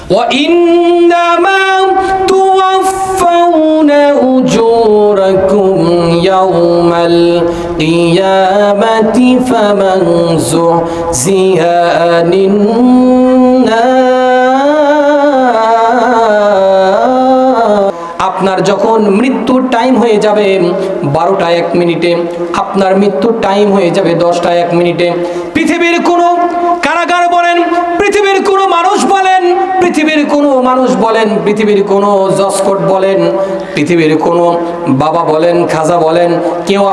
وإنما توفون أجوركم يوم القيامة فمن زحزح عن আপনার যখন মৃত্যুর টাইম হয়ে যাবে 12টা 1 মিনিটে, আপনার মৃত্যুর টাইম হয়ে যাবে 10টা 1 মিনিটে, পৃথিবীর কোনো কারাগার বলেন, পৃথিবীর কোনো মানুষ বলেন, পৃথিবীর কোনো মানুষ বলেন, পৃথিবীর কোনো জজকোর্ট বলেন, পৃথিবীর কোনো বাবা বলেন, খাজা বলেন, কেউ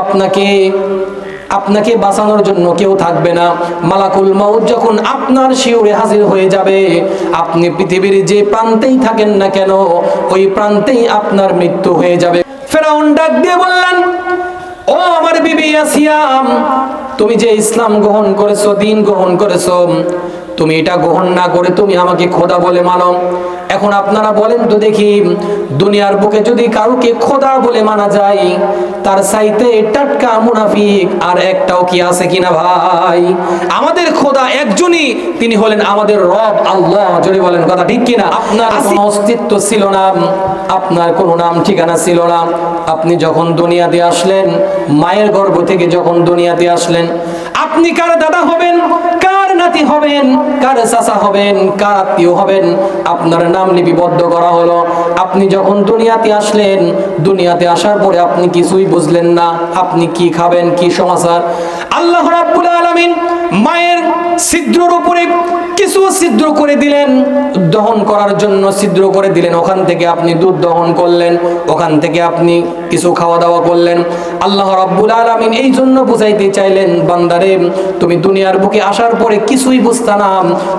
আপনাকে বাঁচানোর জন্য কেউ থাকবে না। মালাকুল মাউত যখন আপনার শিওরে হাজির হয়ে যাবে, আপনি পৃথিবীর যে প্রান্তেই থাকেন না কেন, ওই প্রান্তেই আপনার মৃত্যু হয়ে যাবে। ফেরাউন ডাক দিয়ে বললেন, ও আমার বিবি আসিয়া, তুমি যে ইসলাম গ্রহণ করেছো, দ্বীন গ্রহণ করেছো, তুমি এটা গ্রহণ না করে তুমি আমাকে খোদা বলে মানো। এখন আপনারা বলেন তো দেখি, দুনিয়ার বুকে যদি কাউকে খোদা বলে মানা যায়, তার চাইতে টাটকা মুনাফিক আর একটাও কি আছে কিনা ভাই? আমাদের খোদা একজনই, তিনি হলেন আমাদের রব আল্লাহ। জোরে বলেন কথা ঠিক কিনা? আপনার কোনো অস্তিত্ব ছিল না, আপনার কোনো নাম ঠিকানা ছিল না। আপনি যখন দুনিয়াতে আসলেন, মায়ের গর্ভ থেকে যখন দুনিয়াতে আসলেন, আপনি কার দাদা হবেন, কার নাতি হবেন, কার চাচা হবেন, কার আত্মীয় হবেন, আপনার নাম লিপিবদ্ধ করা হলো। আপনি যখন দুনিয়াতে আসলেন, দুনিয়াতে আসার পরে আপনি কিছুই বুঝলেন না, আপনি কি খাবেন, কি সমাচার। আল্লাহ রাব্বুল আলামিন মায়ের ছিদ্রের উপরে কিছু ছিদ্র করে দিলেন, দহন করার জন্য ছিদ্র করে দিলেন। ওখান থেকে আপনি দুধ দহন করলেন, ওখান থেকে আপনি কিছু খাওয়া দাওয়া করলেন। আল্লাহ রাব্বুল আলামিন এই জন্য বুঝাইতে চাইলেন, বান্দারে তুমি দুনিয়ার বুকে আসার পরে কিছুই বুঝতা না,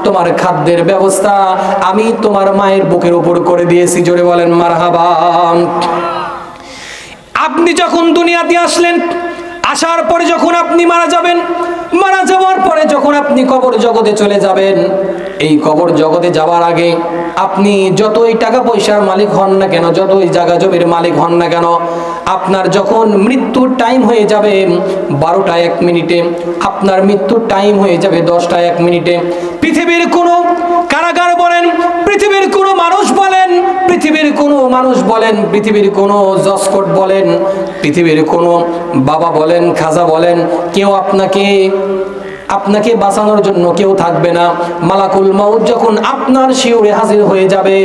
তোমার খাদ্যের ব্যবস্থা আমি তোমার মায়ের বুকের উপর করে দিয়েছি। জোরে বলেন মারহাবা। আপনি যখন দুনিয়াতে আসলেন, আসার পরে যখন আপনি মারা যাবেন, মারা যাওয়ার পরে যখন আপনি কবর জগতে চলে যাবেন, এই কবর জগতে যাওয়ার আগে আপনি যতই টাকা পয়সার মালিক হন না কেন, যতই জায়গা জমির মালিক হন না কেন, আপনার যখন মৃত্যুর টাইম হয়ে যাবে 12টা 1 মিনিটে, আপনার মৃত্যুর টাইম হয়ে যাবে 10টা 1 মিনিটে, পৃথিবীর কোনো কারাগার বলেন, পৃথিবীর কোনো মানুষ বলেন, পৃথিবীর কোনো মানুষ বলেন, পৃথিবীর কোনো জজকোর্ট বলেন, পৃথিবীর কোনো বাবা বলেন, খাজা বলেন, কেউ আপনাকে বাঁচানোর জন্য কেউ থাকবে না। মালাকুল মাউত যখন আপনার শিওরে হাজির হয়ে যাবে,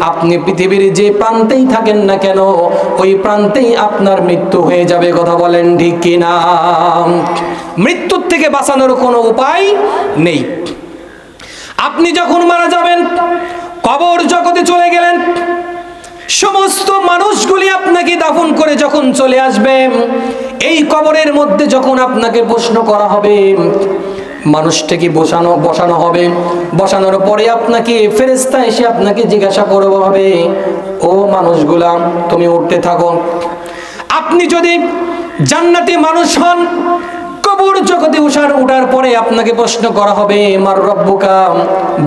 আপনি পৃথিবীর যে প্রান্তেই থাকেন না কেন, ওই প্রান্তেই আপনার মৃত্যু হয়ে যাবে। কথা বলেন ঠিক কিনা? মৃত্যুর থেকে বাঁচানোর কোনো উপায় নেই। আপনি যখন মারা যাবেন, কবর জগতে চলে গেলেন, সমস্ত মানুষগুলি আপনাকে দাফন করে যখন চলে আসবে, এই কবরের মধ্যে যখন আপনাকে প্রশ্ন করা হবে, মানুষটাকে বসানো হবে, বসানোর পরে আপনাকে ফেরেশতা এসে আপনাকে জিজ্ঞাসা করবে হবে, ও মানুষগুলা তুমি উঠতে থাকো। আপনি যদি জান্নাতি মানুষ হন, কবর জগতে ওঠার পরে আপনাকে প্রশ্ন করা হবে, মার রব্বুকা,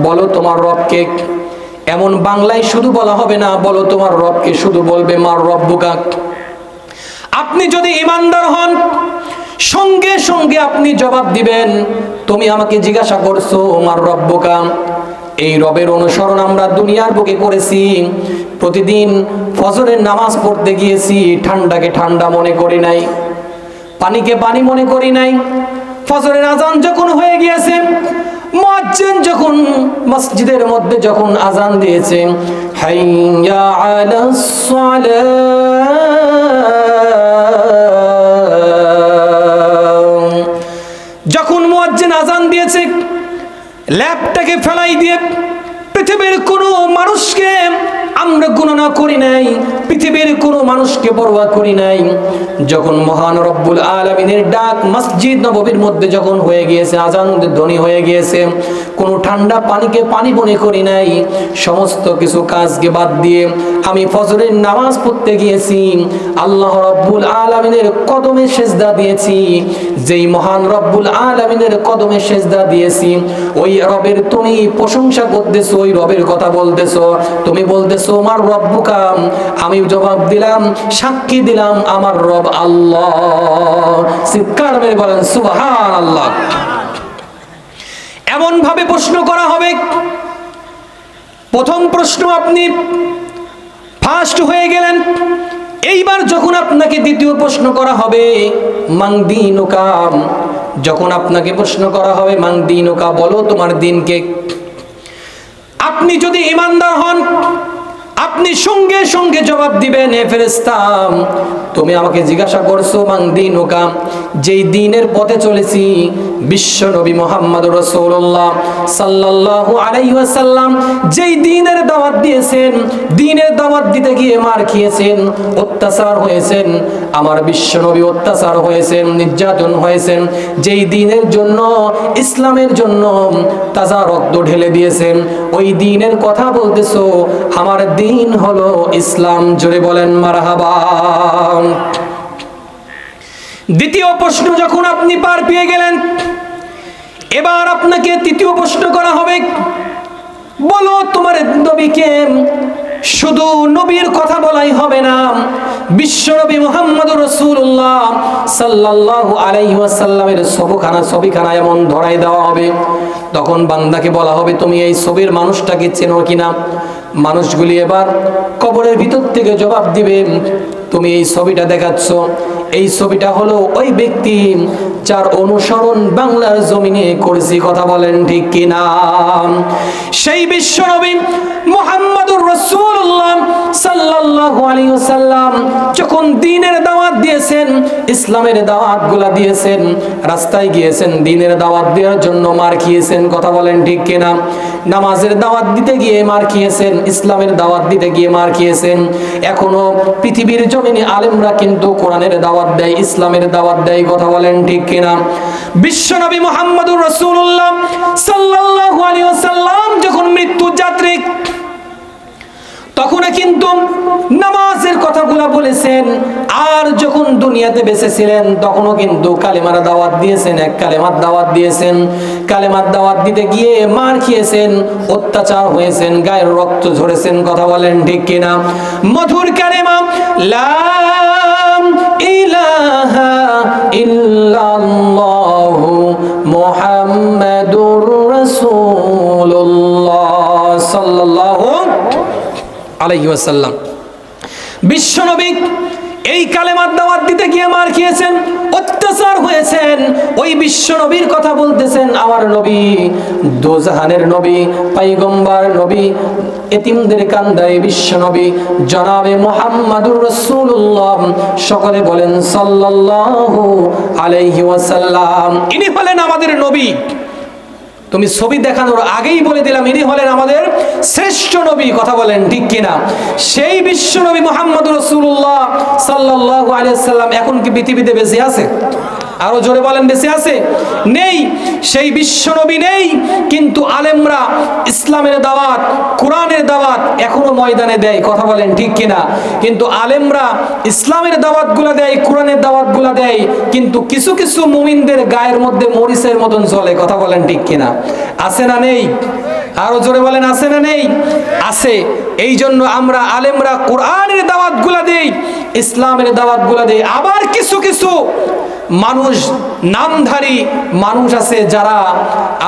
বলো তোমার রবকে। এমন বাংলায় শুধু বলা হবে না, বলো তোমার রবকে, শুধু বলবে মার রব্বুকা। আপনি যদি ঈমানদার হন, সঙ্গে সঙ্গে আপনি জবাব দিবেন, তুমি আমাকে জিজ্ঞাসা করছো মার রব্বুকা। এই রবের অনুসরণ আমরা দুনিয়ার বুকে করেছি। প্রতিদিন ফজরের নামাজ পড়তে গিয়েছি, ঠান্ডাকে ঠান্ডা মনে করি নাই, পানিকে পানি মনে করি নাই। ফজরের আজান যখন হয়ে গিয়েছে, মুয়াজ্জিন যখন মসজিদের মধ্যে যখন আজান দিয়েছে, হাইয়া আলাস সালাহ, যখন মুয়াজ্জিন আজান দিয়েছে, ল্যাপটাকে ফেলাই দিয়ে পৃথিবীর কোনো মানুষকে আমরা গণনা করি নাই, পৃথিবীর কোনো মানুষকে পরোয়া করি নাই। যখন মহান রব্বুল আলামিনের ডাক মসজিদ নববীর মধ্যে যখন হয়ে গিয়েছে, আজানের ধ্বনি হয়ে গিয়েছে, কোনো ঠান্ডা পানিকে পানি মনে করি নাই। সমস্ত কিছু কাজকে বাদ দিয়ে আমি ফজরের নামাজ পড়তে গিয়েছি, আল্লাহ রব্বুল আলামিনের কদমে সেজদা দিয়েছি। যেই মহান রব্বুল আলামিনের কদমে সেজদা দিয়েছি, ওই রবের তুমি প্রশংসা করতেছো, ওই রবের কথা বলতেছো, তুমি বলতেছো আমার রব্বুকা। আমি জবাব দিলাম, সাক্ষী দিলাম, আমার রব আল্লাহ। চিৎকার মেরে বলেন সুবহানাল্লাহ। এমন ভাবে প্রশ্ন করা হবে, প্রথম প্রশ্ন আপনি ফার্স্ট হয়ে গেলেন। এইবার যখন আপনাকে দ্বিতীয় প্রশ্ন করা হবে মান দীনুকা, যখন আপনাকে প্রশ্ন করা হবে মান দীনুকা, বলো তোমার দিনকে। আপনি যদি ঈমানদার হন আপনি সঙ্গে সঙ্গে জবাব দিবেন, হে ফেরেশতা তুমি আমাকে জিজ্ঞাসা করছো মান দীনুকা, যেই দ্বীনের পথে চলেছি, বিশ্ব নবী মুহাম্মদুর রাসূলুল্লাহ সাল্লাল্লাহু আলাইহি ওয়াসাল্লাম যেই দ্বীনের দাওয়াত দিয়েছেন, দ্বীনের দাওয়াত দিতে গিয়ে মার খেয়েছেন, অত্যাচার হয়েছেন, আমার বিশ্ব নবী অত্যাচার হয়েছেন, নির্যাতন হয়েছেন, যেই দ্বীনের জন্য, ইসলামের জন্য তাজা রক্ত ঢেলে দিয়েছেন, ওই দ্বীনের কথা বলতেছো। আমার দ্বীন হলো ইসলাম। জোরে বলেন মারহাবা। দ্বিতীয় প্রশ্ন যখন আপনি পার পেয়ে গেলেন, এবার আপনাকে তৃতীয় প্রশ্ন করা হবে, বলো তোমার নবীকে। শুধু নবীর কথা বলাই হবে না, বিশ্ব নবী মুহাম্মদুর রাসূলুল্লাহ সাল্লাল্লাহু আলাইহি ওয়াসাল্লামের ছবিখানা এমন ধরাই দেওয়া হবে। তখন বান্দাকে বলা হবে তুমি এই ছবির মানুষটাকে চেনো কিনা। মানুষগুলি এবার কবরের ভিতর থেকে জবাব দিবে, তুমি এই ছবিটা দেখাচ্ছ, এই ছবিটা হলো ওই ব্যক্তি যার অনুসরণ বাংলার জমিনে করেছি। কথা বলেন ঠিক কিনা? সেই বিশ্ব নবী মুহাম্মদুর রাসূলুল্লাহ সাল্লাল্লাহু আলাইহি ওয়াসাল্লাম যখন দ্বীনের দাওয়াত দিয়েছেন, ইসলামের দাওয়াতগুলা দিয়েছেন, রাস্তায় গিয়েছেন, দ্বীনের দাওয়াত দেওয়ার জন্য মার খেয়েছেন। কথা বলেন ঠিক কিনা? নামাজের দাওয়াত দিতে গিয়ে মার খেয়েছেন, ইসলামের দাওয়াত দিতে গিয়ে মার খেয়েছেন। এখনো পৃথিবীর জমিনে আলেমরা কিন্তু কোরআনের দাওয়াত দেয়, ইসলামের দাওয়াত দেয়। কথা বলেন ঠিক কিনা? বিশ্বনবী মুহাম্মদুর রাসূলুল্লাহ সাল্লাল্লাহু আলাইহি ওয়াসাল্লাম যখন মৃত্যু যাত্রী, তখন কিন্তু নামাজের কথাগুলো বলেছেন। আর যখন দুনিয়াতে বেঁচে ছিলেন তখনও কিন্তু কালেমার দাওয়াত দিয়েছেন, এক কালেমার দাওয়াত দিয়েছেন। কালেমার দাওয়াত দিতে গিয়ে মার খেয়েছেন, অত্যাচার হয়েছেন, গায়ের রক্ত ঝরেছেন। কথা বলেন ঠিক কিনা? মধুর কালেমা লা ইলাহা ইল্লাল্লাহু মুহাম্মাদুর রাসূলুল্লাহ সাল্লাল্লাহু আলাইহি ওয়াসাল্লাম। বিশ্বনবী এই কালেমার দাওয়াত দিতে গিয়ে মার খেয়েছেন, অত্যাচার হয়েছেন। ওই বিশ্বনবীর কথা বলতেছেন, আমার নবী দোজাহানের নবী, পয়গম্বর নবী, এতিমদের কান্দারে বিশ্বনবী জনাবে মুহাম্মদুর রাসূলুল্লাহ। সকলে বলেন সাল্লাল্লাহু আলাইহি ওয়াসাল্লাম। ইনি হলেন আমাদের নবী। তুমি ছবি দেখানোর আগেই বলে দিলাম ইনি হলেন আমাদের শ্রেষ্ঠ নবী। কথা বলেন ঠিক কিনা? সেই বিশ্ব নবী মুহাম্মদুর রাসূলুল্লাহ সাল্লাল্লাহু আলাইহি ওয়াসাল্লাম এখন কি পৃথিবীতে বেঁচে আছে? আরো জোরে বলেন, বেঁচে আছে? নেই। সেই বিশ্ব নবী নেই, কিন্তু আলেমরা ইসলামের দাওয়াত, কোরআনের দাওয়াত এখনো ময়দানে দেয়। কথা বলেন ঠিক কিনা? কিন্তু আলেমরা ইসলামের দাওয়াতগুলো দেয়, কোরআনের দাওয়াতগুলো দেয়, কিন্তু কিছু কিছু মুমিনদের গায়ের মধ্যে মরিচের মতন চলে। কথা বলেন ঠিক কিনা? আছে না নেই? আরো জোরে বলেন, আছে না নেই? আছে। এই জন্য আমরা আলেমরা কোরআনের দাওয়াতগুলো দেই, ইসলামের দাওয়াতগুলো দেই। আবার কিছু কিছু মানুষ, নামধারী মানুষ আছে যারা,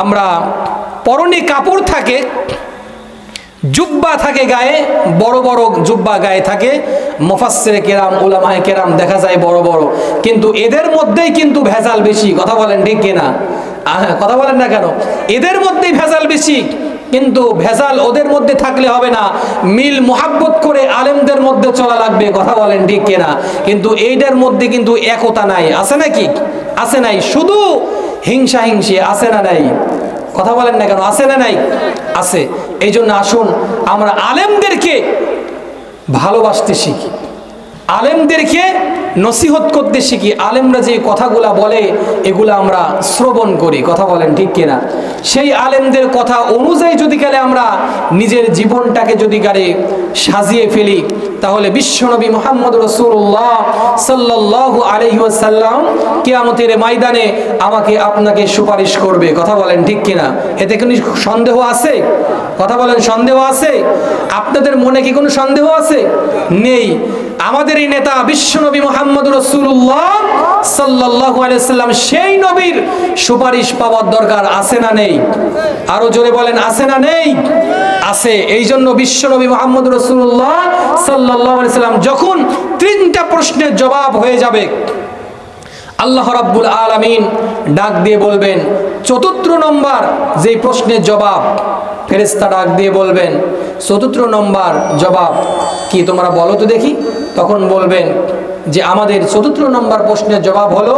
আমরা পরনে কাপড় থাকে, জুব্বা থাকে গায়ে, বড় বড় জুব্বা গায়ে থাকে, মুফাসসিরে কেরাম, উলামায়ে কেরাম দেখা যায় বড় বড়, কিন্তু এদের মধ্যেই কিন্তু ভেজাল বেশি। কথা বলেন ঠিক কিনা? কথা বলেন না কেন? এদের মধ্যেই ভেজাল বেশি। কিন্তু ভেজাল ওদের মধ্যে থাকলে হবে না, মিল মোহাব্বত করে আলেমদের মধ্যে চলা লাগবে। কথা বলেন ঠিক কিনা? কিন্তু এইটার মধ্যে কিন্তু একতা নাই। আছে নাকি? আছে নাই? শুধু হিংসা হিংসি। আছে না নাই? কথা বলেন না কেন? আছে না নাই? আছে। এই জন্য আসুন আমরা আলেমদেরকে ভালোবাসতে শিখি, আলেমদেরকে নসিহত করতে শিখি। আলেমরা যে কথাগুলা বলে এগুলা আমরা শ্রবণ করি। কথা বলেন ঠিক কিনা? সেই আলেমদের কথা অনুযায়ী যদি গেলে আমরা নিজের জীবনটাকে যদি গেলে সাজিয়ে ফেলি, তাহলে বিশ্বনবী মুহাম্মদ রাসূলুল্লাহ সাল্লাল্লাহু আলাইহি ওয়াসাল্লাম কিয়ামতের ময়দানে আমাকে আপনাকে সুপারিশ করবে। কথা বলেন ঠিক কিনা? এতে কোনো সন্দেহ আছে? কথা বলেন, সন্দেহ আছে? আপনাদের মনে কি কোনো সন্দেহ আছে? নেই। আমাদের এই নেতা বিশ্বনবী মুহাম্মদ রাসূলুল্লাহ সাল্লাল্লাহু আলাইহি ওয়াসাল্লাম, সেই নবীর সুপারিশ পাওয়ার দরকার আছে না নেই? আরো জোরে বলেন, আছে না নেই? আছে। এই জন্য বিশ্বনবী মুহাম্মদ রাসূলুল্লাহ সাল্লাল্লাহু আলাইহি সাল্লাম যখন 3টা প্রশ্নের জবাব হয়ে যাবে, আল্লাহ রাব্বুল আলামিন ডাক দিয়ে বলবেন, 4র্থ নম্বর যেই প্রশ্নের জবাব, ফেরেশতা ডাক দিয়ে বলবেন 4র্থ নম্বর জবাব কি তোমরা বলো তো দেখি। তখন বলবেন যে আমাদের 4র্থ নম্বর প্রশ্নের জবাব হলো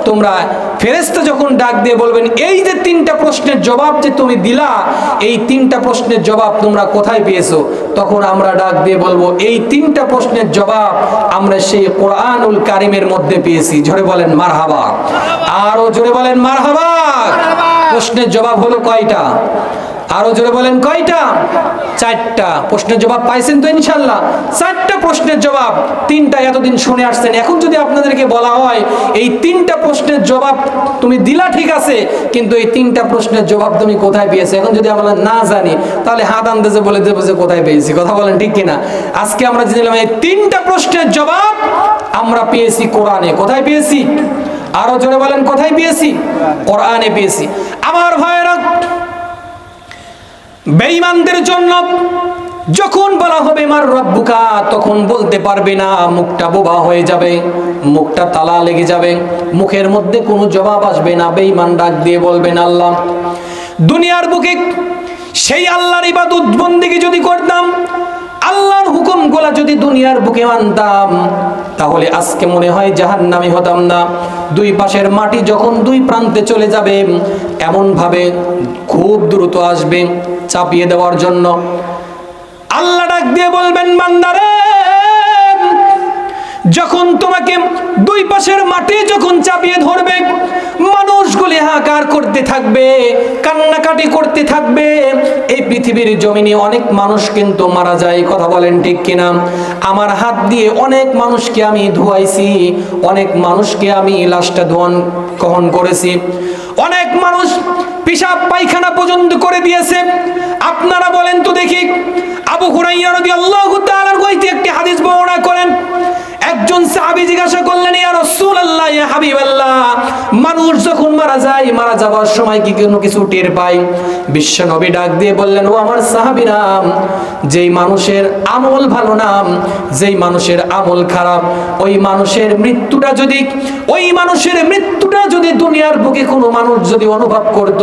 তোমরা, ফেরেশতা যখন ডাক দিয়ে বলবেন এই যে 3টা প্রশ্নের জবাব যে তুমি দিলা, এই 3টা প্রশ্নের জবাব তোমরা কোথায় পেয়েছো? তখন আমরা ডাক দিয়ে বলবো এই 3টা প্রশ্নের জবাব আমরা সেই কোরআনুল কারীমের মধ্যে পেয়েছি। জোরে বলেন মারহাবা, আরো জোরে বলেন মারহাবা। প্রশ্নের জবাব হলো কয়টা? আরো জোরে বলেন কয়টা? 4টা প্রশ্নের জবাব পাইছেন তো ইনশাআল্লাহ? 4টা প্রশ্নের জবাব, 3টা এতদিন শুনে আসছেন। এখন যদি আপনাদেরকে বলা হয় এই 3টা প্রশ্নের জবাব তুমি দিলা ঠিক আছে, কিন্তু এই 3টা প্রশ্নের জবাব তুমি কোথায় পেয়েছো? এখন যদি আমরা না জানি তাহলে হাত আন্দাজে বলে দেবো যে কোথায় পেয়েছি। কথা বলেন ঠিক কিনা? আজকে আমরা জেনেলাম এই 3টা প্রশ্নের জবাব আমরা পেয়েছি কোরআনে। কোথায় পেয়েছি? আরো জোরে বলেন কোথায় পেয়েছি? কোরআনে পেয়েছি। আমার ভাইয়েরা, বেঈমানদের জন্য যখন বলা হবে মার রব্বুকা, তখন বলতে পারবে না, মুখটা বোবা হয়ে যাবে, মুখটা তালা লেগে যাবে, মুখের মধ্যে কোনো জবাব আসবে না। বেঈমান ডাক দিয়ে বলবেন আল্লাহ, দুনিয়ার বুকে সেই আল্লাহর ইবাদত বন্দেগী যদি করতাম, আল্লাহর হুকুমগুলা যদি দুনিয়ার বুকে মানতাম, তাহলে আজকে মনে হয় জাহান্নামী হতাম না। 2 পাশের মাটি যখন 2 প্রান্তে চলে যাবে, এমন ভাবে খুব দ্রুত আসবে চাপিয়ে দেওয়ার জন্য। আল্লাহ ডাক দিয়ে বলবেন, বান্দারে, যখন তোমাকে 2 পাশের মাটি যখন চাপিয়ে ধরবে, মানুষগুলি হাহাকার করতে থাকবে, কান্নাকাটি করতে থাকবে। এই পৃথিবীর জমিনে অনেক মানুষ কিন্তু মারা যায়। কথা বলেন ঠিক কিনা? আমার হাত দিয়ে অনেক মানুষকে আমি ধোয়াইছি, অনেক মানুষকে আমি লাশটা দহন করেছি, অনেক মানুষ পেশাব পায়খানা পর্যন্ত করে দিয়েছে। আপনারা বলেন তো দেখি, আবু হুরায়রা রাদিয়াল্লাহু তাআলা হইতে একটি হাদিস বর্ণনা করেন। একজন সাহাবী জিজ্ঞাসা করলেন, ইয়া রাসূলুল্লাহ, ইয়া হাবিবাল্লাহ, মানুষ যখন মারা যায়, মারা যাওয়ার সময় কি কোনো কিছু টের পায়? বিশ্বনবী ডাক দিয়ে বললেন, ও আমার সাহাবীরা, যেই মানুষের আমল ভালো না, যেই মানুষের আমল খারাপ, ওই মানুষের মৃত্যুটা যদি দুনিয়ার বুকে কোনো মানুষ যদি অনুভব করত,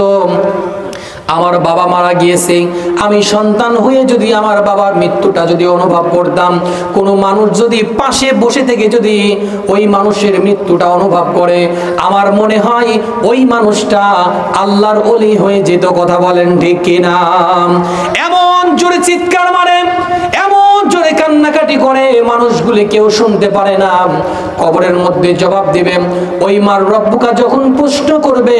আমার বাবা মারা গিয়েছে, আমি সন্তান হয়ে যদি আমার বাবার মৃত্যুটা যদি অনুভব করতাম, কোনো মানুষ যদি পাশে বসে থেকে যদি ওই মানুষের মৃত্যুটা অনুভব করে, আমার মনে হয় ওই মানুষটা আল্লাহর ওলি হয়ে যেত। কথা বলেন ঠিক কিনা? এমন জোরে চিৎকার মারে, এমন জোরে কান্নাকাটি করে, মানুষগুলি কেউ শুনতে পারে না। কবরের মধ্যে জবাব দিবে, ওই মার রব্বুকা যখন প্রশ্ন করবে,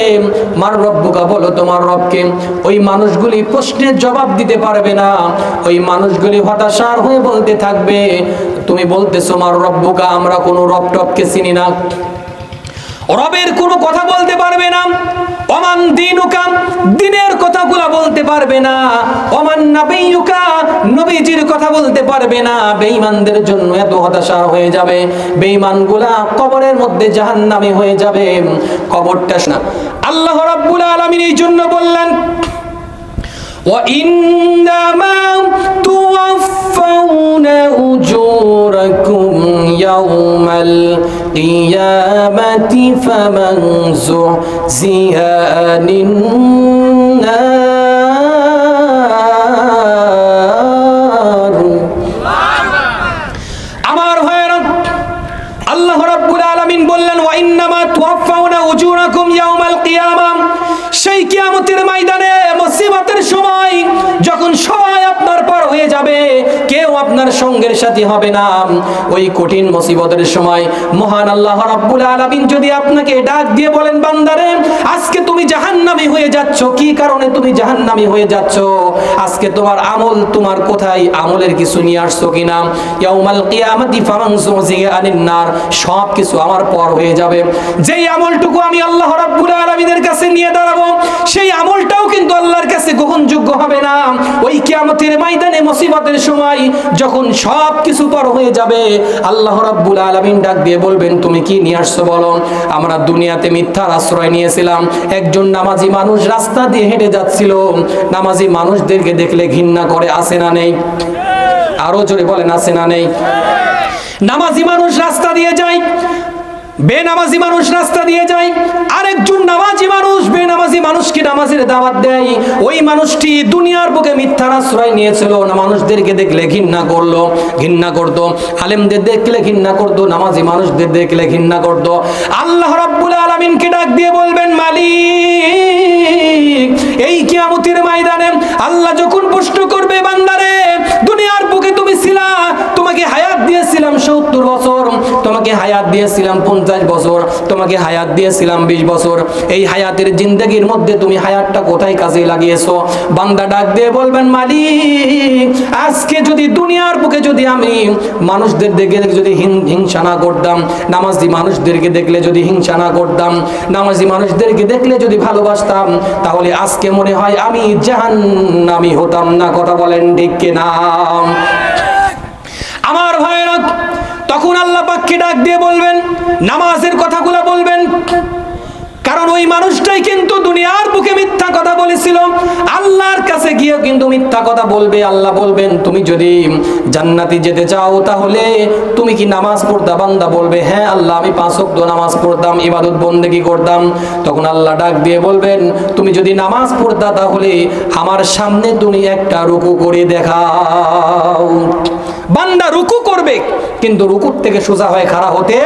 মার রব্বুকা বলো তোমার রবকে, ওই মানুষগুলি প্রশ্নের জবাব দিতে পারবে না। ওই মানুষগুলি হতাশার হয়ে বলতে থাকবে, তুমি বলতেছো মার রব্বুকা, আমরা কোনো রব টবকে চিনি না, রবের কোনো কথা বলতে পারবে না। ওমান দিনুকা, দিনের কথাগুলা বলতে পারবে না। ওমান নাবিয়ুকা, নবীজির কথা বলতে পারবে না। বেঈমানদের জন্য এত হতাশা হয়ে যাবে, বেঈমানগুলা কবরের মধ্যে জাহান্নামী হয়ে যাবে। কবরটা না, আল্লাহ রাব্বুল আলামিন এই জন্য বললেন, وَإِنَّمَا تُوَفَّوْنَ أُجُورَكُمْ يَوْمَ الْقِيَامَةِ فَمَنْ زُحْزِحَ عَنِ النَّارِ। আমার ভাইরা, আল্লাহ রাব্বুল আলামিন বললেন, وَإِنَّمَا تُوَفَّوْنَ أُجُورَكُمْ يَوْمَ الْقِيَامَةِ। সেই কিয়ামতের ময়দানে মুসিবতের সময় যখন সবাই আপনার পার হয়ে যাবে, কেউ আপনার সঙ্গের সাথী হবে না, ওই কঠিন মুসিবতের সময় মহান আল্লাহ রাব্বুল আলামিন যদি আপনাকে ডাক দিয়ে বলেন, বান্দারে, আজকে তুমি জাহান্নামী হয়ে যাচ্ছ, কি কারণে তুমি জাহান্নামী হয়ে যাচ্ছ? আজকে তোমার আমল তোমার কোথায়? আমলের কিছু নিয়ে আসছো কিনা? ইয়াউমাল কিয়ামাতি ফামান যুযিয়া আনিন নার, সব কিছু আমার পর হয়ে যাবে। যেই আমলটুকু আমি আল্লাহ রাব্বুল আলামিনের কাছে নিয়ে দাঁড়াবো, সেই আমলটাও কিন্তু আল্লাহর কাছে গ্রহণযোগ্য হবে না। ওই কিয়ামতের ময়দানে মুসিবতের সময় যখন সব কিছু পর হয়ে যাবে, আল্লাহ রাব্বুল আলামিন ডাক দিয়ে বলবেন তুমি কি নিয়ে আসছো বলো। আমরা দুনিয়াতে মিথ্যার আশ্রয় নিয়েছিলাম। একজন নামাজি মানুষ রাস্তা দিয়ে হেঁটে যাচ্ছিল, নামাজি মানুষদেরকে দেখলে ঘৃণা করে, আছে না নেই? আরো জোরে বলেন, আছে না নেই? নামাজি মানুষ রাস্তা দিয়ে যায়, বেনামাজি মানুষ রাস্তা দিয়ে যায়, আরেকজন নামাজি মানুষ বেনামাজি মানুষকে নামাজের দাওয়াত দেয়। ওই মানুষটি দুনিয়ার বুকে মিথ্যার আশ্রয় নিয়েছিল, না মানুষদেরকে দেখলে ঘৃণা করলো, ঘৃণা করতো, আলেমদের দেখলে ঘৃণা করতো, নামাজি মানুষদের দেখলে ঘৃণা করতো। আল্লাহ রাব্বুল আলামিনকে ডাক দিয়ে বলবেন মালিক, এই কিয়ামতের ময়দানে আল্লাহ যখন প্রশ্ন করবে বান্দারে, দুনিয়ার বুকে তুমি ছিলা, তোমাকে হায়াত দিয়েছিলাম 70 বছর, তোমাকে হায়াত দিয়েছিলাম 50 বছর, তোমাকে হায়াত দিয়েছিলাম 20 বছর, এই হায়াতের জিন্দেগির মধ্যে তুমি হায়াতটা কোথায় কাজে লাগিয়েছো? বান্দা ডাক দিয়ে বলবেন মালিক, আজকে যদি দুনিয়ার বুকে যদি আমি মানুষদের দেখে যদি হিংসা না করতাম, নামাজি মানুষদেরকে দেখলে যদি হিংসা না করতাম, নামাজি মানুষদেরকে দেখলে যদি ভালোবাসতাম, তাহলে আজকে মনে হয় আমি জাহান্নামী হতাম না। কথা বলেন ঠিক কিনা? আমার ভাইরা, তখন আল্লাহ পাককে ডাক দিয়ে বলবেন, নামাজের কথাগুলো বলবেন, কারণ ওই মানুষটাই কিন্তু দুনিয়ার বুকে মিথ্যা কথা বলেছিল, আল্লাহর কাছে গিয়ে কিন্তু মিথ্যা কথা বলবে। আল্লাহ বলবেন তুমি যদি জান্নাতে যেতে চাও তাহলে তুমি কি নামাজ পড়তা? বান্দা বলবে হ্যাঁ আল্লাহ, আমি 5 ওয়াক্ত নামাজ পড়তাম, ইবাদত বন্দেগী করতাম। তখন আল্লাহ ডাক দিয়ে বলবেন তুমি যদি নামাজ পড়তা তাহলে আমার সামনে তুমি একটা রুকু করে দেখাও। বান্দা রুকু করবে, কিন্তু রুকুর থেকে সোজা হয়ে খাড়া হতে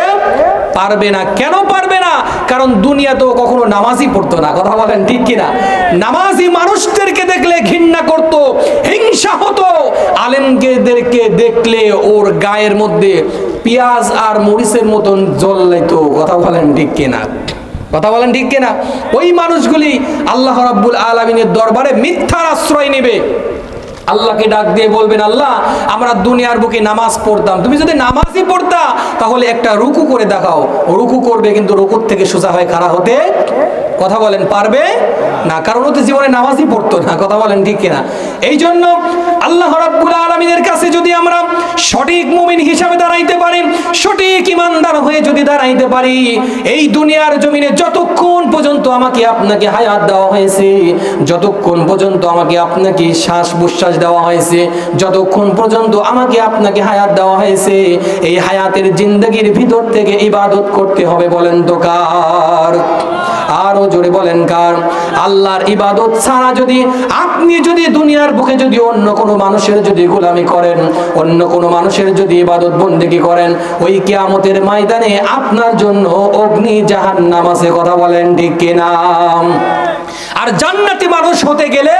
পারবে না। কেন পারবে না? কারণ দুনিয়াতেও কখনো নামাজই পড়তো না। কথা বলেন ঠিক কিনা? নামাজি মানুষদেরকে দেখলে ঘৃণা করত, হিংসা হতো, আলেমদেরকে দেখলে ওর গায়ের মধ্যে পেঁয়াজ আর মরিচের মতন জ্বলতো। কথা বলেন ঠিক কিনা? কথা বলেন ঠিক কিনা? ওই মানুষগুলি আল্লাহ রাব্বুল আলামিনের দরবারে মিথ্যার আশ্রয় নেবে। আল্লাহকে ডাক দিয়ে বলবেন আল্লাহ, আমরা দুনিয়ার বুকে নামাজ পড়তাম, তুমি যদি নামাজই পড়তা তাহলে একটা রুকু করে দেখাও। রুকু করবে, কিন্তু রুকুর থেকে সোজা হয়ে খাড়া হতে, কথা বলেন, পারবে না, কারণ ও তো জীবনে নামাজই পড়তো না। কথা বলেন ঠিক কিনা? এই জন্য আল্লাহ রাব্বুল আলামিনের কাছে যদি আমরা সঠিক মুমিন হিসাবে দাঁড়াইতে পারি, সঠিক ইমানদার হয়ে যদি দাঁড়াইতে পারি, এই দুনিয়ার জমিনে যতক্ষণ পর্যন্ত আমাকে আপনাকে হায়াত দেওয়া হয়েছে, যতক্ষণ পর্যন্ত আমাকে আপনাকে শ্বাস প্রশ্বাস দেওয়া হয়েছে, যতক্ষণ পর্যন্ত আমাকে আপনাকে হায়াত দেওয়া হয়েছে, এই হায়াতের জিন্দেগির ভিতর থেকে ইবাদত করতে হবে। বলেন তো কার? আরো জোরে বলেন কার? আল্লাহর ইবাদত ছাড়া যদি আপনি যদি দুনিয়ার বুকে যদি অন্য কোনো মানুষের যদি গোলামি করেন, অন্য কোনো মানুষের যদি ইবাদত বন্দেগী করেন, ওই কিয়ামতের ময়দানে আপনার জন্য অগ্নি জাহান্নাম আছে। কথা বলেন ঠিক কিনা? আর জান্নাতি মানুষ হতে গেলে,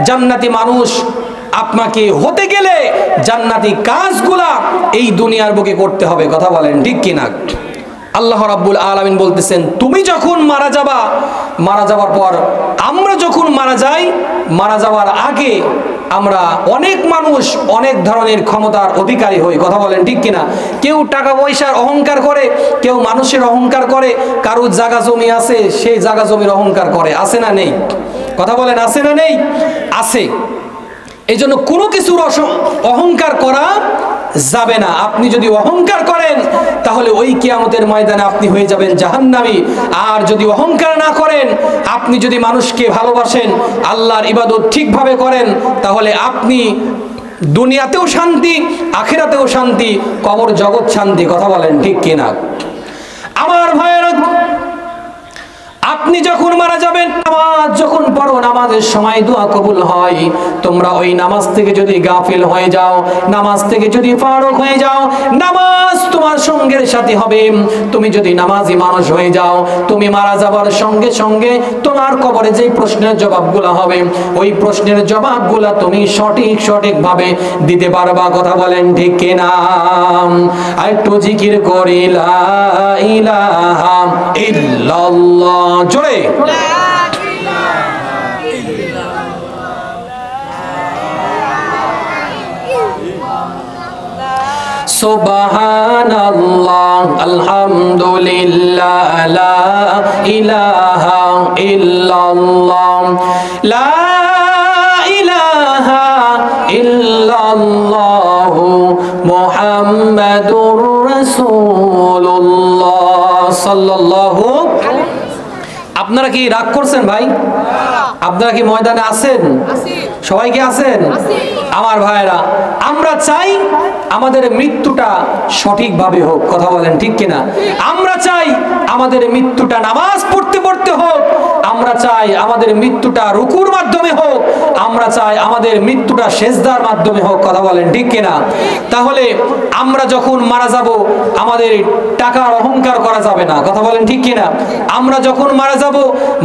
জান্নাতি মানুষ আপনাকে হতে গেলে জান্নাতি কাজগুলা এই দুনিয়ার বুকে করতে হবে। কথা বলেন ঠিক কিনা? আল্লাহ রাব্বুল আলামিন বলতেছেন তুমি যখন মারা যাবা, মারা যাওয়ার পর আমরা যখন মারা যাই, মারা যাওয়ার আগে আমরা অনেক মানুষ অনেক ধরনের ক্ষমতার অধিকারী হই। কথা বলেন ঠিক কিনা? কেউ টাকা পয়সার অহংকার করে, কেউ মানুষের অহংকার করে, কারো জায়গা জমি আছে সেই জায়গা জমির অহংকার করে। আছে না নেই? কথা বলেন, আছে না নেই? আছে। এই জন্য কোনো কিছুর অহংকার করা যাবে না। আপনি যদি অহংকার করেন তাহলে ওই কিয়ামতের ময়দানে আপনি হয়ে যাবেন জাহান্নামী। আর যদি অহংকার না করেন, আপনি যদি মানুষকে ভালোবাসেন, আল্লাহর ইবাদত ঠিকভাবে করেন, তাহলে আপনি দুনিয়াতেও শান্তি, আখিরাতেও শান্তি, কবর জগৎ শান্তি। কথা বলেন ঠিক কিনা? আমার ভাইয়েরা, আপনি যখন মারা যাবেন, নামাজ যখন পড়ো, নামাজের সময় দোয়া কবুল হয়। তোমরা ওই নামাজ থেকে যদি গাফিল হয়ে যাও, নামাজ থেকে যদি ফারক হয়ে যাও, নামাজ তোমার সঙ্গের সাথে হবে। তুমি যদি নামাজি মানুষ হয়ে যাও, তুমি মারা যাবার সঙ্গে সঙ্গে তোমার কবরে যে প্রশ্নের জবাবগুলো হবে, ওই প্রশ্নের জবাবগুলো তুমি সঠিকভাবে দিতে পারবা। কথা বলেন ঠিক কিনা? আর একটু জিকির করি লা ইলাহা ইল্লাল্লাহ, জোরে। সুবহানাল্লাহ, আলহামদুলিল্লাহ, লা ইলাহা ইল্লাল্লাহ, লা ইলাহা ইল্লাল্লাহু মুহাম্মাদুর রাসূলুল্লাহ সাল্লাল্লাহু। আপনারা কি রাগ করছেন ভাই? আপনারা কি ময়দানে আছেন? সবাই কি আছেন? আমার ভাইরা, আমরা চাই আমাদের মৃত্যুটা সঠিকভাবে হোক। কথা বলেন ঠিক কিনা? আমরা চাই আমাদের মৃত্যুটা নামাজ পড়তে পড়তে হোক। আমরা চাই আমাদের মৃত্যুটা রুকুর মাধ্যমে হোক। আমরা চাই আমাদের মৃত্যুটা সেজদার মাধ্যমে হোক। কথা বলেন ঠিক কিনা? তাহলে আমরা যখন মারা যাব আমাদের টাকার অহংকার করা যাবে না। কথা বলেন ঠিক কিনা? আমরা যখন মারা যাব,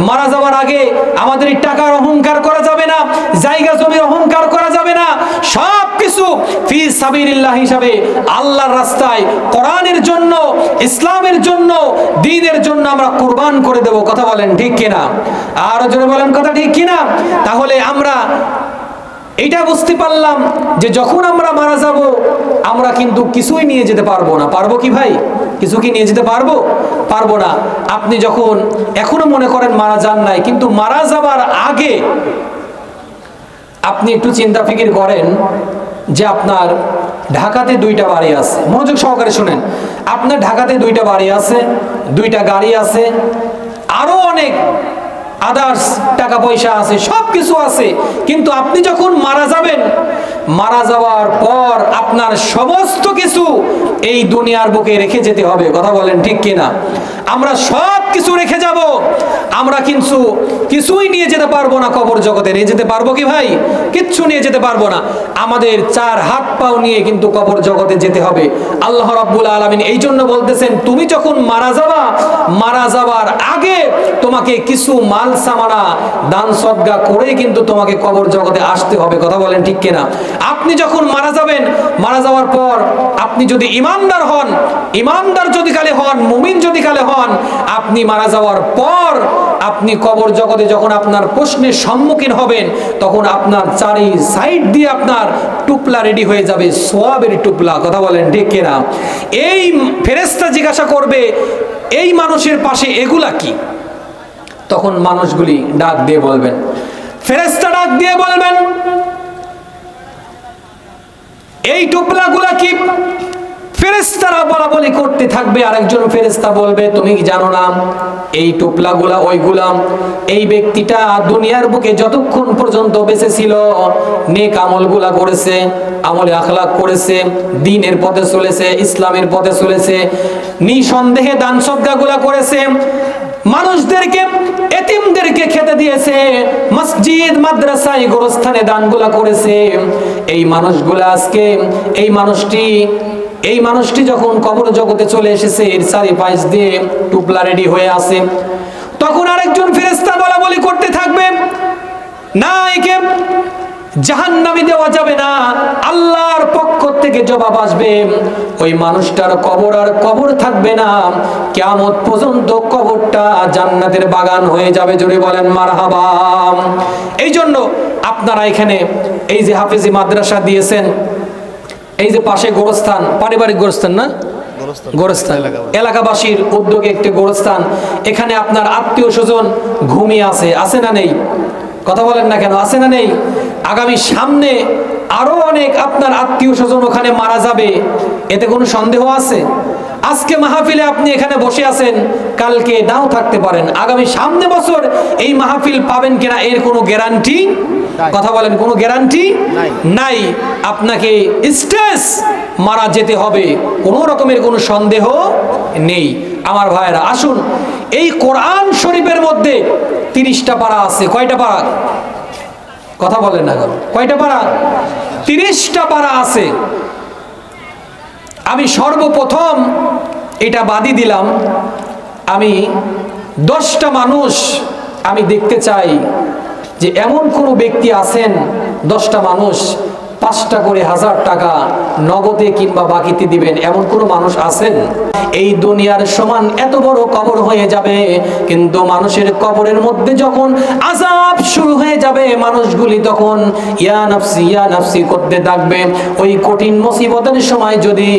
মারা যাওয়ার আগে আমাদের টাকার অহংকার করা যাবে না, জায়গা জমির অহংকার করা যাবে না। সব কিছু ফি সাবিলিল্লাহ হিসাবে আল্লাহর রাস্তায়, কোরআনের জন্য, ইসলামের জন্য, দ্বীনের জন্য আমরা কুরবান করে দেব। কথা বলেন ঠিক কিনা? আর জোরে বলেন কথা ঠিক কিনা? তাহলে আমরা এইটা বুঝতে পারলাম যে যখন আমরা মারা যাব আমরা কিন্তু কিছুই নিয়ে যেতে পারবো না। পারবো কি ভাই? কিছু কি নিয়ে যেতে পারবো? পারবো না। আপনি যখন এখনো মনে করেন মারা যান নাই, কিন্তু মারা যাবার আগে আপনি একটু চিন্তা ফিকির করেন যে আপনার ঢাকাতে 2টা বাড়ি আছে। মনোযোগ সহকারে শুনেন। আপনার ঢাকাতে 2টা বাড়ি আছে, 2টা গাড়ি আছে, আরো অনেক আদার্স টাকা পয়সা আছে, সব কিছু আছে। কিন্তু আপনি যখন মারা যাবেন, মারা যাওয়ার পর আপনার সমস্ত কিছু এই দুনিয়ার বুকে রেখে যেতে হবে। কথা বলেন ঠিক কিনা? আমরা সব কিছু রেখে যাব, আমরা কিন্তু কিছুই নিয়ে যেতে পারবো না। কবর জগতে নিয়ে যেতে পারবো কি ভাই? কিচ্ছু নিয়ে যেতে পারবো না। আমাদের 4 হাত পাও নিয়ে কিন্তু কবর জগতে যেতে হবে। আল্লাহ রাব্বুল আলামিন এই জন্য বলতেছেন, তুমি যখন মারা যাবা, মারা যাওয়ার আগে তোমাকে কিছু মাল সামানা দান সদকা করে কিন্তু তোমাকে কবর জগতে আসতে হবে। কথা বলেন ঠিক কিনা? আপনি যখন মারা যাবেন, মারা যাওয়ার পর আপনি যদি ইমানদার হন, ইমানদার যদি কালে হন, মুমিন যদি কালে হন, আপনি মারা যাওয়ার পর আপনি কবর জগতে যখন আপনার প্রশ্নের সম্মুখীন হবেন, তখন আপনার চারি সাইড দিয়ে আপনার টুপলা রেডি হয়ে যাবে, সওয়াবের টুপলা। কথা বলেন ঠিক কিনা? এই ফেরেশতা জিজ্ঞাসা করবে, এই মানুষের পাশে এগুলা কি? তখন মানুষগুলি ডাক দিয়ে বলবেন, ফেরেশতা ডাক দিয়ে বলবেন, এই টুপলাগুলা কি? ফেরেশতারা বলা বলি করতে থাকবে। আরেকজন ফেরেশতা বলবে, তুমি কি জানো না এই টুপলাগুলা ওইগুলা? এই ব্যক্তিটা দুনিয়ার বুকে যতক্ষণ পর্যন্ত বেঁচে ছিল নেক আমলগুলা করেছে, আমলে আখলাক করেছে, দ্বীনের পথে চলেছে, ইসলামের পথে চলেছে, নিঃসন্দেহে দান সদকাগুলা করেছে, মানুষদেরকে, এতিমদেরকে খেতে দিয়েছে, মসজিদ মাদ্রাসায় গোরস্থানে দানগুলা করেছে। এই মানুষগুলা আজকে, এই মানুষটি যখন কবর জগতে চলে এসেছে, এর চারিপাশ দিয়ে টুপলা রেডি হয়ে আছে, তখন আরেকজন ফেরেশতা বলা বলি করতে থাকবে, না, একে জাহান্নামে দেওয়া যাবে না। আল্লাহর পক্ষ থেকে জবাব আসবে, ওই মানুষটার কবর আর কবর থাকবে না, কিয়ামত পর্যন্ত কবরটা জান্নাতের বাগান হয়ে যাবে। জোরে বলেন মারহাবা। এই জন্য আপনারা এখানে এই যে হাফেজি মাদ্রাসা দিয়েছেন, এই যে পাশে গোরস্থান, পারিবারিক গোরস্থান না, গোরস্থান এলাকাবাসীর উদ্যোগে একটি গোরস্থান, এখানে আপনার আত্মীয় স্বজন ঘুমিয়ে আছে, আছে না নেই? কথা বলেন না কেন? আছে না নেই? আগামী সামনে আরো অনেক আপনার আত্মীয় স্বজন ওখানে মারা যাবে, এতে কোনো সন্দেহ আছে? আজকে মাহফিলে আপনি এখানে বসে আছেন, কালকে নাও থাকতে পারেন। আগামী সামনে বছর এই মাহফিল পাবেন কিনা এর কোনো গ্যারান্টি? কথা বলেন, কোনো গ্যারান্টি নাই। আপনাকে স্টেজ মারা যেতে হবে, কোনো রকমের কোনো সন্দেহ নেই। আমার ভাইরা, আসুন, এই কোরআন শরীফের মধ্যে 30টা পারা আছে। কয়টা পারা? কথা বলেন না, কয়টা পারা? 30টা পারা আছে। আমি সর্বপ্রথম এটা বাদি দিলাম, আমি 10টা মানুষ আমি দেখতে চাই যে এমন কোনো ব্যক্তি আছেন, 10টা মানুষ 5টা করে 1000 টাকা নগদে কিংবা বাকিতে দিবেন, এমন কোনো মানুষ আছেন? এই দুনিয়ার সমান এত বড় কবর হয়ে যাবে, কিন্তু মানুষের কবরের মধ্যে যখন আযাব শুরু হয়ে যাবে, মানুষগুলি তখন ইয়া নাফসি করতে থাকবে। ওই কঠিন মুসিবতের সময় যদি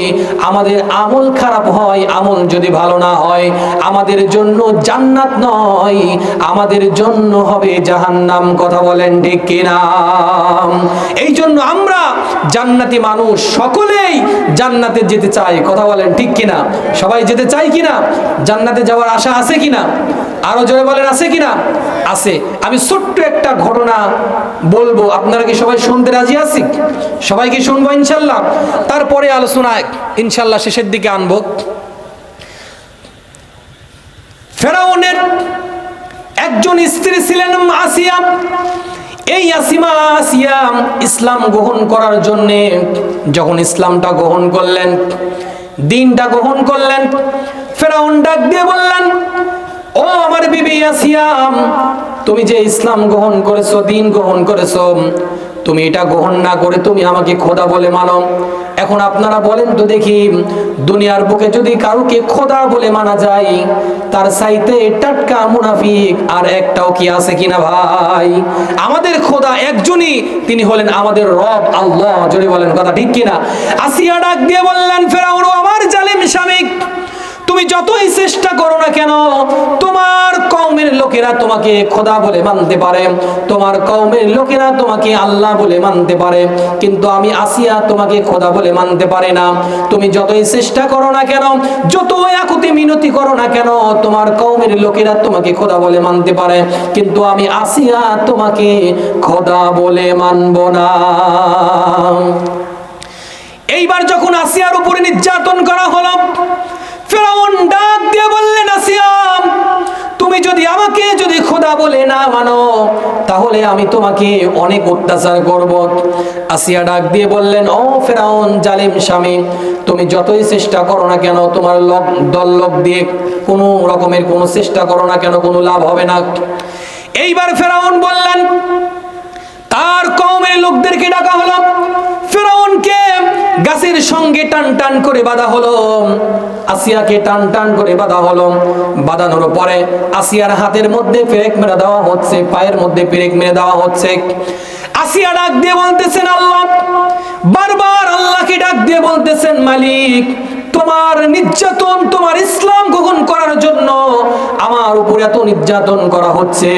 আমাদের আমল খারাপ হয়, আমল যদি ভালো না হয়, আমাদের জন্য জান্নাত নয়, আমাদের জন্য হবে জাহান্নাম। কথা বলেন ঠিক কিনা? এই জন্য আমরা আমরা জান্নাতি মানুষ, সকলেই জান্নাতে যেতে চাই, কথা বলেন ঠিক কিনা? সবাই যেতে চাই কিনা? জান্নাতে যাওয়ার আশা আছে কিনা? আরো জোরে বলেন আছে কিনা? আছে। আমি ছোট্ট একটা ঘটনা বলবো, আপনারা কি সবাই শুনতে রাজি আছি? সবাই কি শুনবো ইনশাল্লাহ? তারপরে আলোচনা ইনশাল্লাহ শেষের দিকে আনবো। ফেরাউনের একজন স্ত্রী ছিলেন আসিয়া। এই আসিয়া ইসলাম গ্রহণ করার জন্য যখন ইসলামটা গ্রহণ করলেন, দিনটা গ্রহণ করলেন, ফেরাউন ডাক দিয়ে বললেন, ও আমার বিবি আসিয়া, তুমি যে ইসলাম গ্রহণ করেছো, দিন গ্রহণ করেছো, তুমি এটা গ্রহণ না করে তুমি আমাকে খোদা বলে মানো। এখন আপনারা বলেন তো দেখি, দুনিয়ার বুকে যদি কাউকে খোদা বলে মানা যায়, তার চাইতে টাটকা মুনাফিক আর একটাও কি আছে কিনা ভাই? আমাদের খোদা একজনই, তিনি হলেন আমাদের রব আল্লাহ। জোরে বলেন কথা ঠিক কিনা? আসিয়া ডাক দিয়ে বললেন, ফেরাউন আমার জালিম স্বামী, তুমি যতই চেষ্টা করো না কেন, তোমার কওমের লোকেরা তোমাকে খোদা বলে মানতে পারে, তোমার কওমের লোকেরা তোমাকে আল্লাহ বলে মানতে পারে, কিন্তু আমি আসিয়া তোমাকে খোদা বলে মানতে পারে না। তুমি যতই চেষ্টা করো না কেন, যতই আকুতি মিনতি করো না কেন, তোমার কওমের লোকেরা তোমাকে খোদা বলে মানতে পারে, কিন্তু আমি আসিয়া তোমাকে খোদা বলে মানব না। এইবার যখন আসিয়ার উপরে নির্যাতন করা হলো, ফেরাউন ডাক দিয়ে বললেন, আসিয়া, তুমি যদি আমাকে যদি খোদা বলে না মানো, তাহলে আমি তোমাকে অনেক অত্যাচার করব। আসিয়া ডাক দিয়ে বললেন, ও ফেরাউন জালিম স্বামী, তুমি যতই চেষ্টা করো না কেন, তোমার দল্লভ দিয়ে কোনো রকমের কোনো চেষ্টা করো না কেন, কোনো লাভ হবে না। এইবার ফেরাউন বললেন, তার কওমের লোকদেরকে ডাকা হলো, ফেরাউনকে গাছের সঙ্গে টান টান করে বাঁধা হলো, আসিয়াকে টান টান করে বাঁধা হলো। বাঁধানোর পরে আসিয়ার হাতের মধ্যে পেরেক মেরে দেওয়া হচ্ছে, পায়ের মধ্যে পেরেক মেরে দেওয়া হচ্ছে। আসিয়া ডাক দিয়ে বলতেছেন আল্লাহ, বারবার আল্লাহকে ডাক দিয়ে বলতেছেন, মালিক, তোমার নির্যাতন, তোমার ইসলাম গ্রহণ করার জন্য আমার উপর এত নির্যাতন করা হচ্ছে,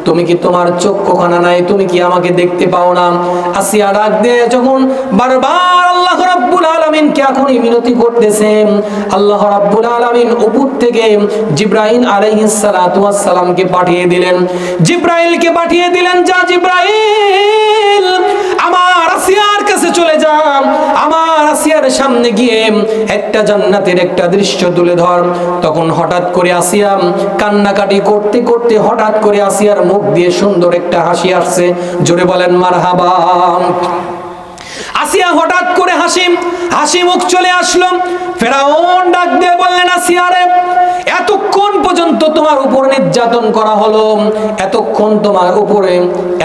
তুমি কি তোমার চক্ষুখানা নাই? তুমি কি আমাকে দেখতে পাও না? আসিয়া ডাক দিয়ে যখন বারবার আল্লাহ রাব্বুল আলামিনকে এখনই মিনতি করতেছেন, আল্লাহ রাব্বুল আলামিন উপর থেকে জিবরাইল আলাইহিস সালাতু ওয়াস সালামকে পাঠিয়ে দিলেন। জিবরাইলকে পাঠিয়ে দিলেন, যা জিবরাইল, আমার আসিয়ার কাছে চলে যান, আমার আসিয়ার সামনে গিয়ে একটা জান্নাতের একটা দৃশ্য তুলে ধর। তখন হঠাৎ করে আসিয়া কান্নাকাটি করতে করতে হঠাৎ করে আসিয়ার মুখ দিয়ে সুন্দর একটা হাসি আসছে। জোরে বলেন মারহাবা। আসিয়া হঠাৎ করে হাসি মুখ চলে আসলো। ফেরাউন ডাক দিয়ে বললেন, আসিয়া রে, এতক্ষণ পর্যন্ত তোমার উপর নির্যাতন করা হলো, এতক্ষণ তোমার উপরে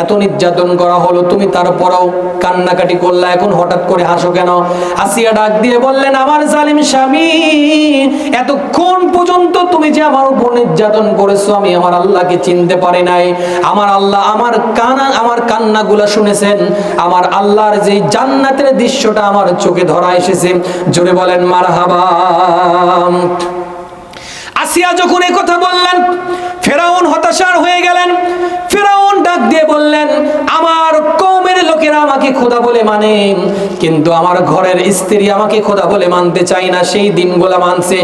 এত নির্যাতন করা হলো, তুমি তারপরেও কান্নাকাটি করলা, এখন হঠাৎ করে হাসো কেন? আসিয়া ডাক দিয়ে বললেন, আমার জালিম স্বামী, এতক্ষণ পর্যন্ত তুমি যে আমার উপর নির্যাতন করেছো, আমি আমার আল্লাহকে চিনতে পারি নাই। আমার আল্লাহ আমার কান্নাগুলা শুনেছেন। আমার আল্লাহর যে জান্নাতের দৃশ্যটা আমার চোখে ধরা এসেছে। জোরে বলেন মারহাবা। আসিয়া যখন এই কথা বললেন, ফেরাউন হতাশার হয়ে গেলেন। ফেরাউন ডাক দিয়ে বললেন, আমার কওমের লোকেরা আমাকে খোদা বলে মানে, কিন্তু আমার ঘরের স্ত্রী আমাকে খোদা বলে মানতে চায় না। সেই দিনগুলা মানছে।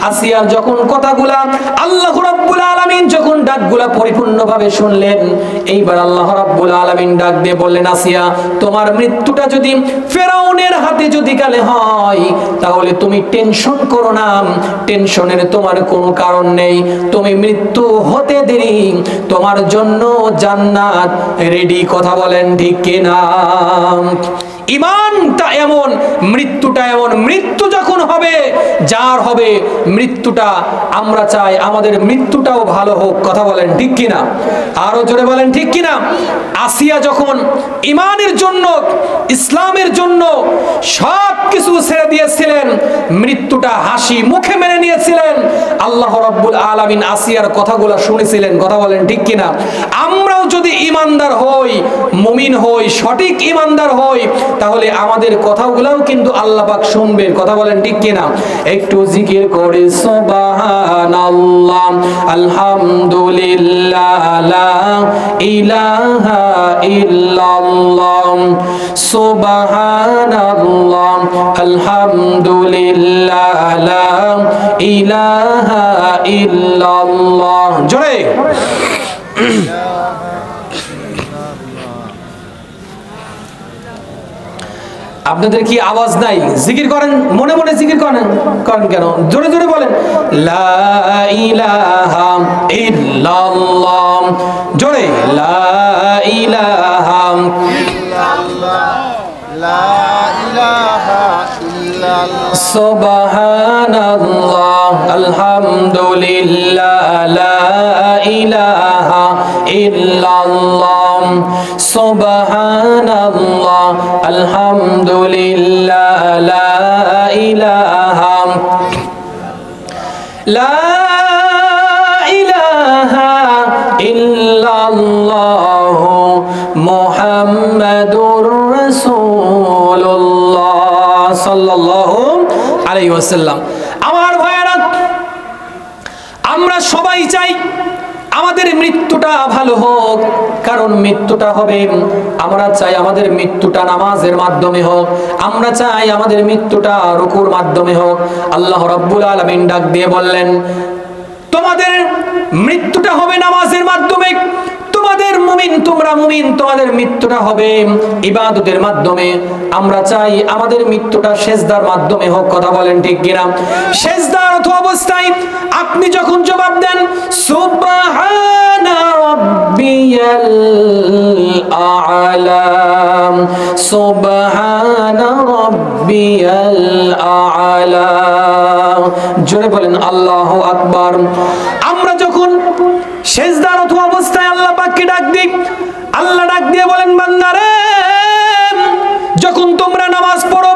আসিয়ার যখন কথাগুলা আল্লাহ রাব্বুল আলামিন যখন ডাকগুলা পরিপূর্ণভাবে শুনলেন, এইবার আল্লাহ রাব্বুল আলামিন ডাক দিয়ে বললেন, আসিয়া, তোমার মৃত্যুটা যদি ফেরাউনের হাতে যদি কালে হয়, তাহলে তুমি টেনশন করো না, টেনশনের তোমার কোনো কারণ নেই। তুমি মৃত্যু হতে দেরি, তোমার জন্য জান্নাত রেডি। কথা বলেন ঠিক কিনা? ইমানটা এমন, মৃত্যুটা এমন, মৃত্যু যখন হবে, যার হবে মৃত্যুটা, আমরা চাই আমাদের মৃত্যুটাও ভালো হোক। কথা বলেন ঠিক কিনা? আরো জোরে বলেন ঠিক কিনা? আসিয়া যখন ইমানের জন্য, ইসলামের জন্য সব কিছু ছেড়ে দিয়েছিলেন, মৃত্যুটা হাসি মুখে মেনে নিয়েছিলেন। আল্লাহ রাব্বুল আলামিন আসিয়ার কথাগুলো শুনেছিলেন। কথা বলেন ঠিক কিনা? আমরাও যদি ঈমানদার হই, মুমিন হই, সঠিক ঈমানদার হই, তাহলে আমাদের কথাগুলোও কিন্তু আল্লাহ পাক শুনবেন। কথা বলেন ঠিক কিনা? একটু জিকির করে সুবহানাল্লাহ, আলহামদুলিল্লাহ, লা ইলাহা ইল্লাল্লাহ, সুবহানাল্লাহ, আলহামদুলিল্লাহ, লা ইলাহা ইল্লাল্লাহ। জোরে আপনাদের কি আওয়াজ নাই? জিকির করেন, মনে মনে জিকির করেন কেন? জোরে জোরে বলেন লা ইলাহা ইল্লাল্লাহ। জোরে লা ইলাহা ইল্লাল্লাহ, লা ইলাহা ইল্লাল্লাহ, সুবহানাল্লাহ, আলহামদুলিল্লাহ, লা ইলাহা ইল্লাল্লাহ, সুবহানাল্লাহ, আলহামদুলিল্লাহ, লা ইলাহা ইল্লাল্লাহ, মুহাম্মাদুর রাসূলুল্লাহ সাল্লাল্লাহু আলাইহি ওয়াসাল্লাম। আমার ভাইয়েরা, আমরা সবাই চাই আমাদের মৃত্যুটা ভালো হোক, কারণ মৃত্যুটা হবে, আমরা চাই আমাদের মৃত্যুটা নামাজের মাধ্যমে হোক, আমরা চাই আমাদের মৃত্যুটা রুকুর মাধ্যমে হোক। আল্লাহ রাব্বুল আলামিন ডাক দিয়ে বললেন, তোমাদের মৃত্যুটা হবে নামাজের মাধ্যমে, তোমাদের মুমিন, তোমরা মুমিন, তোমাদের মৃত্যুটা হবে ইবাদতের মাধ্যমে। আমরা চাই আমাদের মৃত্যুটা সেজদার মাধ্যমে হোক। কথা বলেন ঠিক কিনা? সেজদারত অবস্থায় আপনি যখন জবাব দেন সুবহানা রাব্বিয়াল আ'লা, সুবহানা রাব্বিয়াল আ'লা, জোরে বলেন আল্লাহু আকবার। আমরা যখন সেজদারত অবস্থায় আল্লাহ পাককে ডাক দিই, আল্লাহ ডাক দিয়ে বলেন, বান্দারে, যখন তোমরা নামাজ পড়ো,